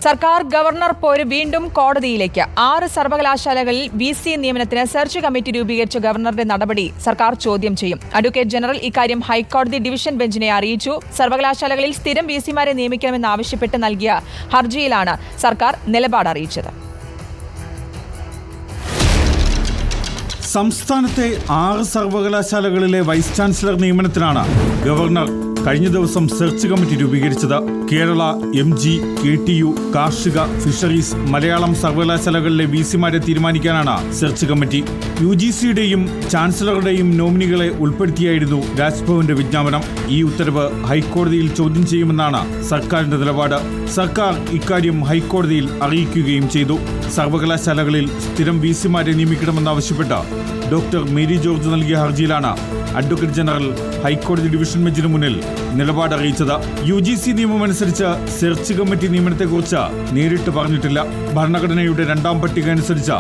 സർക്കാർ ഗവർണർ പോര് വീണ്ടും കോടതിയിലേക്ക്. 6 സർവകലാശാലകളിൽ VC നിയമനത്തിന് സെർച്ച് കമ്മിറ്റി രൂപീകരിച്ച ഗവർണറുടെ നടപടി സർക്കാർ ചോദ്യം ചെയ്യും. അഡ്വക്കേറ്റ് ജനറൽ ഇക്കാര്യം ഹൈക്കോടതി ഡിവിഷൻ ബെഞ്ചിനെ അറിയിച്ചു. സർവകലാശാലകളിൽ സ്ഥിരം VCമാരെ നിയമിക്കണമെന്നാവശ്യപ്പെട്ട് നൽകിയ ഹർജിയിലാണ് സർക്കാർ നിലപാട് അറിയിച്ചത്. സംസ്ഥാനത്തെ 6 സർവകലാശാലകളിലെ വൈസ് ചാൻസലർ നിയമനത്തിനാണ് ഗവർണർ കഴിഞ്ഞ ദിവസം സെർച്ച് കമ്മിറ്റി രൂപീകരിച്ചത്. കേരള, MG, KTU, കാർഷിക, ഫിഷറീസ്, മലയാളം സർവകലാശാലകളിലെ VCമാരെ തീരുമാനിക്കാനാണ് സെർച്ച് കമ്മിറ്റി. UGCയുടെയും ചാൻസലറുടെയും നോമിനികളെ ഉൾപ്പെടുത്തിയായിരുന്നു രാജ്ഭവന്റെ വിജ്ഞാപനം. ഈ ഉത്തരവ് ഹൈക്കോടതിയിൽ ചോദ്യം ചെയ്യുമെന്നാണ് സർക്കാരിന്റെ നിലപാട്. സർക്കാർ ഇക്കാര്യം ഹൈക്കോടതിയിൽ അറിയിക്കുകയും ചെയ്തു. സർവകലാശാലകളിൽ സ്ഥിരം VCമാരെ നിയമിക്കണമെന്നാവശ്യപ്പെട്ട് ഡോക്ടർ മേരി ജോർജ് നൽകിയ ഹർജിയിലാണ് അഡ്വക്കേറ്റ് ജനറൽ ഹൈക്കോടതി ഡിവിഷൻ ബെഞ്ചിന് മുന്നിൽ നിലപാട് അറിയിച്ചത്. UGC നിയമമനുസരിച്ച് സെർച്ച് കമ്മിറ്റി നിയമനത്തെക്കുറിച്ച് നേരിട്ട് പറഞ്ഞിട്ടില്ല. ഭരണഘടനയുടെ 2ാം പട്ടിക അനുസരിച്ച്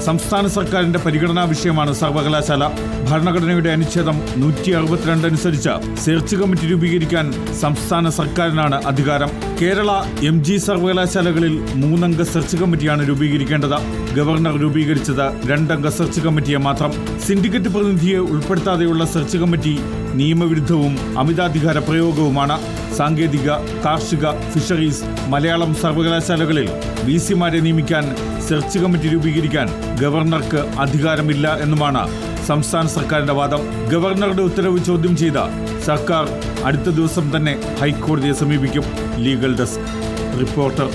സംസ്ഥാന സർക്കാരിന്റെ പരിഗണനാ വിഷയമാണ് സർവകലാശാല. ഭരണഘടനയുടെ അനുച്ഛേദം 162 അനുസരിച്ച് സെർച്ച് കമ്മിറ്റി രൂപീകരിക്കാൻ സംസ്ഥാന സർക്കാരിനാണ് അധികാരം. കേരള, MG സർവകലാശാലകളിൽ 3 അംഗ സെർച്ച് കമ്മിറ്റിയാണ് രൂപീകരിക്കേണ്ടത്. ഗവർണർ രൂപീകരിച്ചത് 2 അംഗ സെർച്ച് കമ്മിറ്റിയെ മാത്രം. സിൻഡിക്കേറ്റ് പ്രതിനിധിയെ ഉൾപ്പെടുത്താതെയുള്ള സെർച്ച് കമ്മിറ്റി നിയമവിരുദ്ധവും അമിതാധികാര പ്രയോഗവുമാണ്. സാങ്കേതിക, കാർഷിക, ഫിഷറീസ്, മലയാളം സർവകലാശാലകളിൽ VCമാരെ നിയമിക്കാൻ സെർച്ച് കമ്മിറ്റി രൂപീകരിക്കാൻ ഗവർണർക്ക് അധികാരമില്ല എന്നുമാണ് സംസ്ഥാന സർക്കാരിന്റെ വാദം. ഗവർണറുടെ ഉത്തരവ് ചോദ്യം ചെയ്ത സർക്കാർ അടുത്ത ദിവസം തന്നെ ഹൈക്കോടതിയെ സമീപിക്കും. Legal desk reporter.